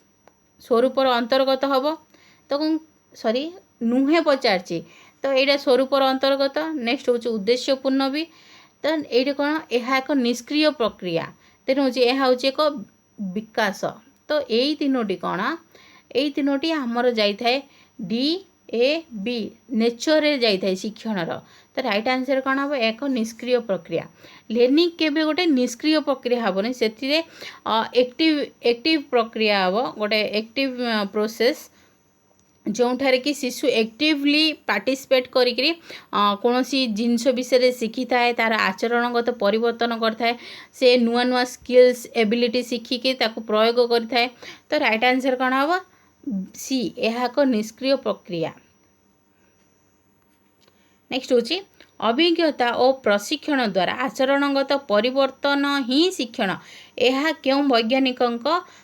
स्वरूपर अंतर्गत हम। तो सॉरी नुहे पचार तो यहाँ स्वरूपर अंतर्गत। नेक्स्ट हूँ उद्देश्यपूर्ण भी। तो ये कौन यह एक निष्क्रिय प्रक्रिया तेणु यह हूँ एक विकास। तो यही 3टी कौन यही 3टी आमर जाए DAB नेचर रे जाए शिक्षणर। तो राइट आंसर कौन हम एक निष्क्रिय प्रक्रिया लर्निंग केबे गोटे निष्क्रिय प्रक्रिया हेनी से एक्टिव प्रक्रिया हम गोटे एक्टिव प्रोसेस जो ठारे कि शिशु एक्टिवली पार्टिसिपेट करी कौन सी जिनस विषय शिखी थाए तार आचरणगत परिवर्तन करता से नुआ नुआ स्किल्स एबिलिटी शिखिकी ताको प्रयोग करता। तो राइट आंसर कौन हम सी यह एक निष्क्रिय प्रक्रिया। नेक्स्ट हूँ अभिज्ञता और प्रशिक्षण द्वारा आचरणगत परिवर्तन ही शिक्षण यह क्यों वैज्ञानिक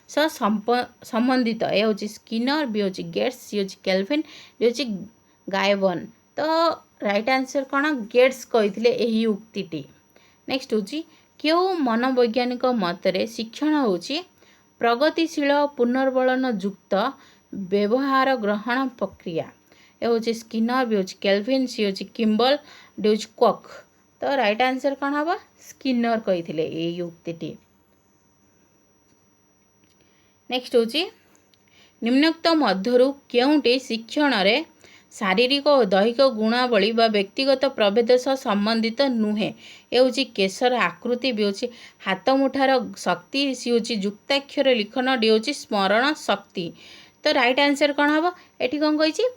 संबंधित यह हूँ स्किनर बी हूँ गेट्स सी हूँ केल्विन डी हूँ गायबन। तो राइट आंसर कौन गेट्स कही यही उक्ति। नेक्स्ट हूँ क्यों मनोवैज्ञानिक मतरे शिक्षण हूँ प्रगतिशील पुनर्बलन युक्त व्यवहार ग्रहण प्रक्रिया यह हूँ स्किनर बी हूँ केल्विन सी हूँ किम्बल डी हूँ क्वक। तो राइट आंसर कौन हम स्किनर कही यही उक्ति। नेक्स्ट हूँ निम्नोक्त मध्यरु क्योंटी शिक्षण रे शारीरिक और दैहिक गुणावली बा व्यक्तिगत प्रभेद सह संबंधित नुहे ये हूँ केशर आकृति भी हूँ हाथ मुठार शक्ति सी हूँ युक्ताक्षर लिखन डी हूँ स्मरण शक्ति। तो राइट आंसर कौन हम ये कौन कही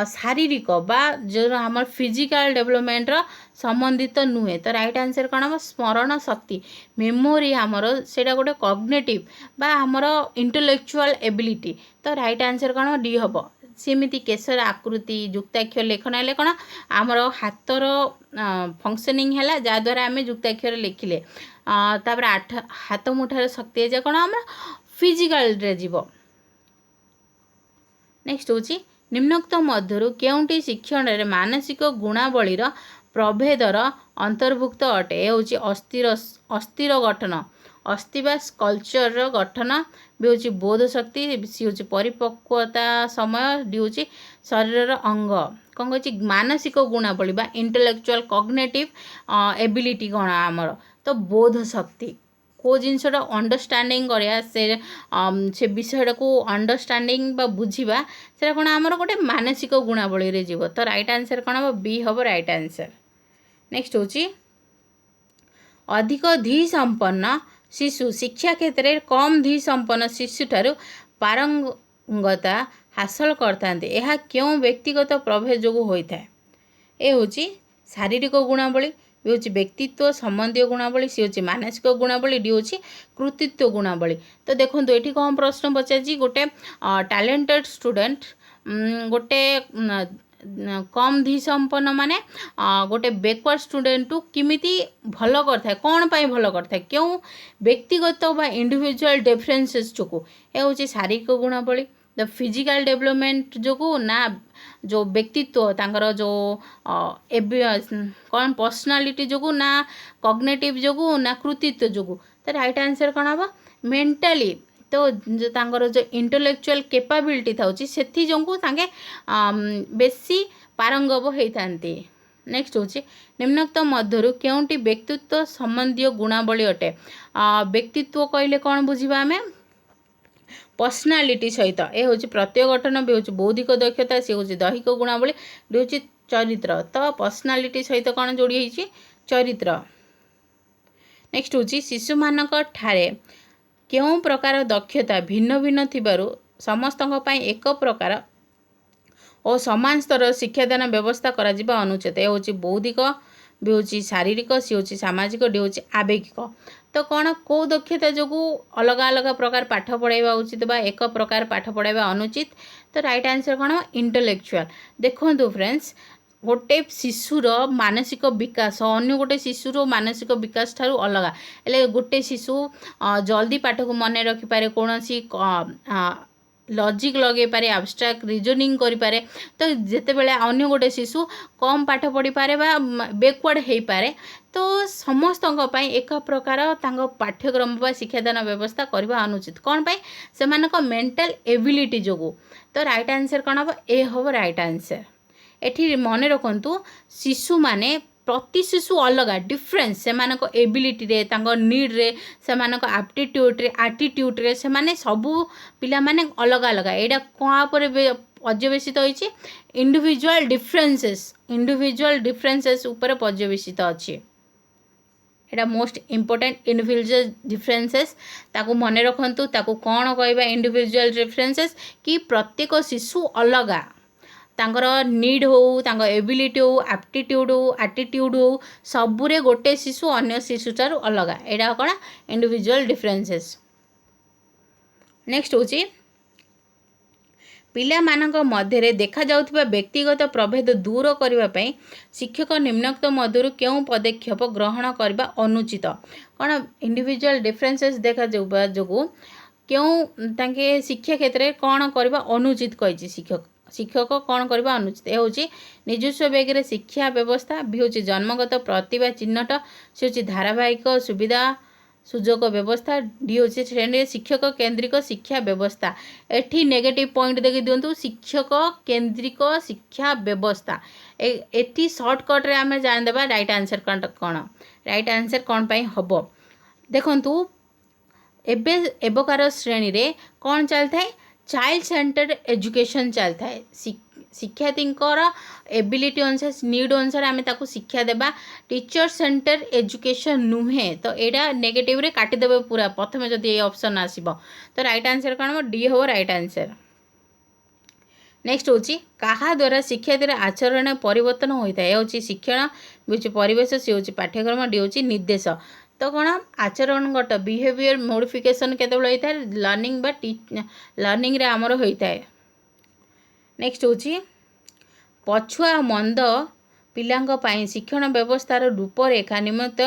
शारीरिक बा जो आम फिजिकल डेभलपमेंट संबंधित नुहे तो राइट आंसर कौन हम स्मरण शक्ति मेमोरी आमर से गोटे कग्नेटिव बा आमर इंटेलेक्चुअल एबिलिटी तो राइट आंसर कौन डी हम सेमती केशर आकृति युक्ताक्षर लेखन हेल्ले कौन आमर हाथर फंक्शनिंग है जहाद्वारा आम युक्ताक्षर लिखिले तापर हाथ मुठार शक्ति है कौन आम फिजिकल रे जीव। नेक्स्ट हूँ निम्नोक्त मध्यरु केउंटी शिक्षण रे मानसिक गुणावलीर प्रभेदर अंतर्भुक्त अटे ए हूँ अस्थिर अस्थिर गठन अस्थि बा स्कल्पचर गठन भी हूँ बोध शक्ति सी हूँ परिपक्वता समय डी हूँ शरीर अंग कौन कह मानसिक गुणावली बा इंटेलेक्चुअल कग्नेटिव एबिलिटी कौन आमर तो बोध शक्ति को जिनसटा अंडरस्टैंडिंग करिया से विषय को अंडरस्टैंडिंग बा बुझिबा से कौन आमर गोटे मानसिक गुणावली रे जीव तो राइट आंसर कौन हम बी हम राइट आंसर। नेक्स्ट हूँ अधिक धी संपन्न शिशु शिक्षा क्षेत्र में कम धी संपन्न शिशु ठारू पारंगता हासिल करता क्यों व्यक्तिगत प्रभेद जो होता है ए हूँ शारीरिक गुणावली बी हूँ व्यक्तित्व संबंधी गुणावली सी हूँ मानसिक गुणावली डी हूँ कृतित्व गुणावली। तो देखो ये कौन प्रश्न पचार गोटे टैलेंटेड स्टूडेंट गोटे कम धी संपन्न माने गोटे बैकवर्ड स्टूडेंट टू किमिति भल करता कौन पाई भल करता क्यों व्यक्तिगत बा इंडिविजुअल डिफरेंसेस जो ए हूँ शारीरिक गुणावली द फिजिकल डेवलपमेंट जो ना जो व्यक्तित्व तांकर जो कौन पर्सनालिटी जो ना कग्नेटिव जो ना कृतित्व जो तो राइट आंसर कौन हम मेंटली तो जो तांकर जो इंटेलेक्चुअल कैपेबिलिटी था से जो तांके बेसी पारंगम होता। नेक्स्ट हूँ निम्नोक्त मध्यरु केउंटी व्यक्तित्व संबंधी गुणावली अटे व्यक्तित्व कहले कौन बुझिबा आमे पर्सनालिटी सहित ए हूँ प्रत्यय गठन भी हूँ बौद्धिक दक्षता सी हूँ दैहिक गुणावली भी हूँ चरित्र तो पर्सनालिटी सहित कौन जोड़ी होती चरित्र। नेक्स्ट हूँ शिशु मानक ठारे क्यों प्रकार दक्षता भिन्न भिन्न थिबारु समस्तଙ୍କ ପାଇଁ एक प्रकार और समान स्तर शिक्षादान व्यवस्था करा जिबा अनुचित ए हूँ बौद्धिक भी हूँ शारीरिक सी हूँ सामाजिक डी हूँ आवेगिक तो कौन कौ दक्षता जो अलग अलग प्रकार पाठ पढ़ाइबा उचित बा एक प्रकार पाठ पढ़ाइबा अनुचित तो राइट आंसर कौन इंटेलेक्चुअल। देखो फ्रेंड्स गोटे शिशुर मानसिक विकास अन्य गोटे शिशुर मानसिक विकास ठारू अलग हेले गोटे शिशु जल्दी पाठ को मन रखिपारे कौन लॉजिक लगे पारे एब्स्ट्रैक्ट रीजनिंग करि पारे तो जेते बेले अन्य गोटे शिशु कम पाठ पढ़ी पारे बा बैकवर्ड हो पारे तो समस्त एक प्रकार तांको पाठ्यक्रम बा शिक्षादान व्यवस्था करबा अनुचित कौन पाई से मेंटल एबिलिटी जो तो राइट आंसर कौन हम ए हम राइट आंसर। एठी मन रखंतु शिशु माने प्रति शिशु अलग डिफरेंस से एबिलिटी रे तांको नीड रे से एप्टीट्यूड रे एटीट्यूड रे से माने सबू पिला माने अलग अलग एटा कहाँ पर पर्यवेसित होइछि इंडिविजुअल डिफरेंसेस ऊपर पर्यवेसित अछि एटा मोस्ट इम्पोर्टेंट इंडिविजुअल डिफरेंसेस ताकू मन रखंतु ताकू कौन कहबा इंडिविजुअल डिफरेंसेस कि प्रत्येक शिशु अलग तांकर नीड हो तांकर एबिलिटी हो एप्टीट्यूड हो एटीट्यूड हो सबुरे गोटे शिशु अन्य शिशु ठारू अलग एटा कौन इंडिविजुअल डिफरेंसेस। नेक्स्ट हूँ पिला मानक मध्य देखा जाउथिबा व्यक्तिगत प्रभेद दूर करने पई शिक्षक निम्नोक्त मध्यरु केउं पदक्षेप ग्रहण करबा अनुचित कौन इंडिविजुअल डिफरेंसेस देखा जाउबा जोगु केउं तांके शिक्षा क्षेत्र में कौन करबा अनुचित कहिछि शिक्षक कौन करबा अनुचित ए हूँ निजस्व बेग शिक्षा व्यवस्था भी हूँ जन्मगत प्रतिभा चिन्हट से हूँ धारावाहिक सुविधा सुजोग व्यवस्था डी हूँ श्रेणी शिक्षक केन्द्रिक शिक्षा व्यवस्था एठी नेगेटिव पॉइंट देखि दिंतु शिक्षक केन्द्रिक शिक्षा व्यवस्था एठी शॉर्टकट रे आमे जान देबा राइट आंसर कौन राइट आंसर कौन पाई हबो देखंतु एबकार श्रेणी रे कौन चलता है चाइल्ड सेंटर्ड एजुकेशन चलता है शिक्षार्थी एबिलिटी अनुसार नीड अनुसार आम ताको शिक्षा देबा टीचर सेंटर एजुकेशन नुहे तो एटा नेगेटिव रे काटिदेबे पूरा प्रथम जदि ये ऑप्शन आसीबो तो राइट आंसर कौन डी हो राइट आंसर। नेक्स्ट होची काहा द्वारा शिक्षार्थी आचरण परिवर्तन होता है हूँ शिक्षण बी हूँ परिवेश सी हूँ पाठ्यक्रम डी हूँ निर्देश तो कौन आचरणगत बिहेवियर मोडिफिकेशन केतबेले होता है लर्निंग लर्निंग रे आमर होता है। नेक्स्ट होची पछुआ मंद पिलांक पाई शिक्षण व्यवस्थार रूपरेखा निमित्त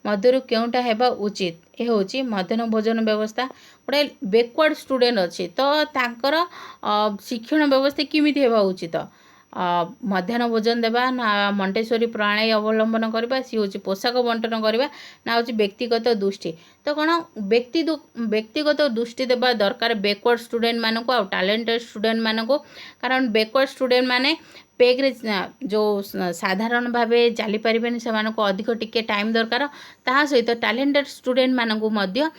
मध्यरु केउंटा हेबा उचित ए होची मध्याह्न भोजन व्यवस्था गोटे बैकवर्ड स्टूडेंट अच्छी तो तांकर शिक्षण व्यवस्था किमिति हेबा उचित मध्याह्न भोजन देवा ना मंटेश्वरी प्रणाली अवलंबन करबा सी होची पोशाक बंटन करबा ना होची व्यक्तिगत दृष्टि तो कौन व्यक्तिगत दृष्टि देवा दरकार बैकवर्ड स्टूडेंट मानक आ टैलेंटेड स्टूडेंट मानक कारण बैकवर्ड स्टूडेंट माने पेग्रे जो साधारण भाव चली पारे से अधिक टिके टाइम दरकार ता सहित टैलेंटेड स्टूडेंट मानक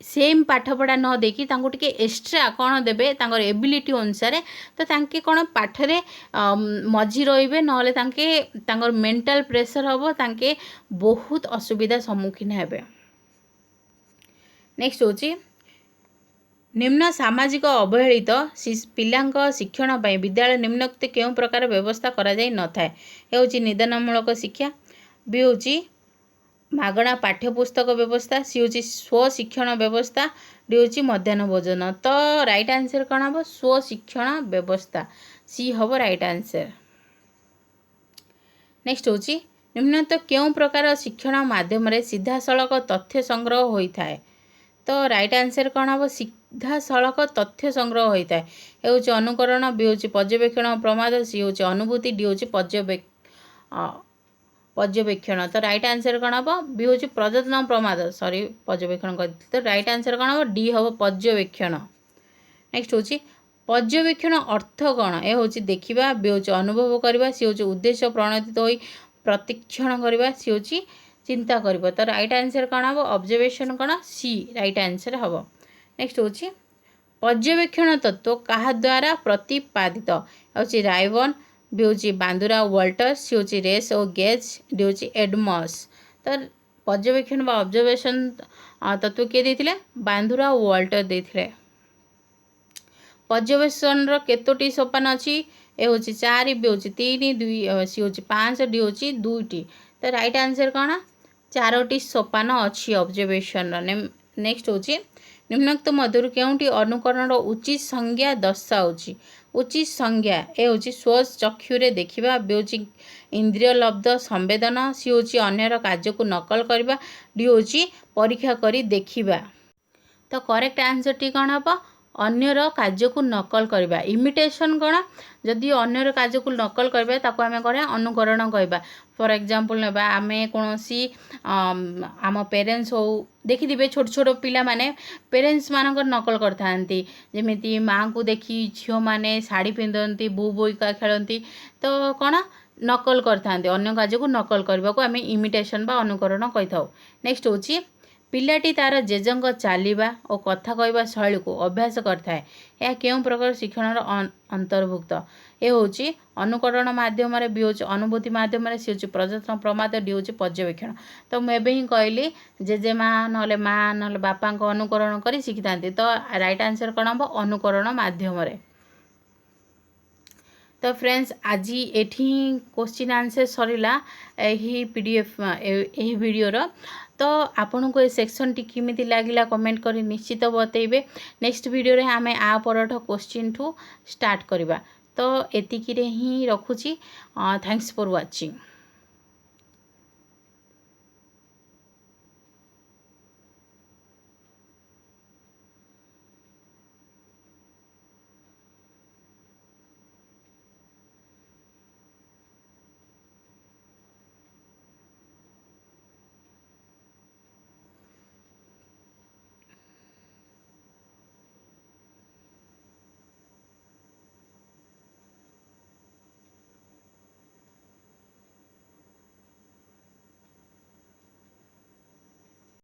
सेम पाठपढ़ा न देकी तांको टिके एक्स्ट्रा कौन देबे तांकर एबिलिटी अनुसार तो तांके कौन पाठरे मझी रहिबे नहले तांकर मेंटल प्रेशर हबो तांके बहुत असुविधा सम्मुखीन हेबे। नेक्स्ट होची निम्न सामाजिक अवहेलित पिलांक शिक्षण पाई विद्यालय निम्नोक्त केउं प्रकार व्यवस्था करा जाई न थाए हेउची निदानमूलक शिक्षा बी होची मागणा पाठ्यपुस्तक व्यवस्था सी होची स्वशिक्षण व्यवस्था डी होची मध्याह्न भोजन तो राइट आंसर कौन हम स्वशिक्षण व्यवस्था सी हम राइट आंसर। नेक्स्ट होची निम्नोक्त केउं प्रकार शिक्षण माध्यम रे सीधा सड़क तथ्य संग्रह होता है तो राइट आंसर कौन हम सीधा सड़क तथ्य संग्रह होता है ए हूँ अनुकरण बी हूँ पर्यवेक्षण प्रमाद सी हूँ अनुभूति डी हूँ पर्यवेक्षण तो राइट आंसर कौन हम बी हूँ प्रजनन प्रमाद सॉरी पर्यवेक्षण कर तो राइट आंसर कौन हम डी हम पर्यवेक्षण। नेक्स्ट हूँ पर्यवेक्षण अर्थ कौन ए हूँ देखा बी हूँ अनुभव करवा सी हूँ उद्देश्य प्रणोदित हो प्रतीक्षण करवा सी हूँ चिंता कर तो राइट आंसर कौन हम ऑब्जर्वेशन कौन सी राइट आंसर हम। नेक्स्ट हूँ पर्यवेक्षण तत्व क्या द्वारा प्रतिपादित हूँ रायबर्न बी हूँ बांदुरा वाल्टर सी हूँ रेस और गेज डी हूँ एडमस तो पर्यवेक्षण ऑब्जर्वेशन तत्व किए देते बांदुरा वाल्टर देते। पर्यवेक्षण केतोटी सोपान अच्छी ए हूँ 4 बी हूँ 3 2 सी हूँ 5 डी हूँ 2टी तो राइट आंसर कौन 4टी सोपान अच्छी ऑब्जर्वेशन। नेक्स्ट हूँ निम्नोक्त मध्यरु केउंटी अनुकरण उचित संज्ञा दर्शाऊँगी उचित संज्ञा ए हूँ स्वचक्षुरे देखा बी हूँ इंद्रिय लब्ध संवेदन सी हूँ अन्यर कार्य को नकल करवा डी हूँ परीक्षा करी देखिबा तो करेक्ट आंसर टी कौन हम अन्यर कार्य को नकल करवा इमिटेशन कौन जदि अन्यर कार्य को नकल करवा ताको आमे करें अनुकरण कहबा फॉर एग्जांपल नेबा आमे कोनोसी आम पेरेंट्स हो देखिथिबे छोट छोट पिला माने पेरेंट्स मानकर नकल करथांती जेमिति माँ को देखी झियो माने साड़ी पिंधती बो बोइका खेलती तो कौन नकल करथांती अन्य कार्य को नकल करबा को आमे इमिटेशन बा अनुकरण कहिथाउ। नेक्स्ट होची पिलाटी तार जेजंग चलवा और कथा कहवा शैली को अभ्यास करता है यह केउं प्रकार शिक्षण अंतर्भुक्त ए हूँ अनुकरण मध्यम बी हूँ अनुभूति मध्यम सी हूँ प्रजनन प्रमाद डी हूँ पर्यवेक्षण तो मुझे ही कहली जेजेमा ना माँ ना बापा अनुकरण कर शिखी था तो राइट आंसर कौन हम अनुकरण मध्यम। तो फ्रेंड्स आज एठी क्वेश्चन आंसर सरिला यही पीडीएफ यही वीडियोर तो आपन को ये सेक्शन टी किमिति लागिला कमेंट करी निश्चित बतैबे नेक्स्ट वीडियो रे आमे आ परठ क्वेश्चन ठू स्टार्ट करबा तो एतिकी रे ही रखुची थैंक्स फॉर वाचिंग।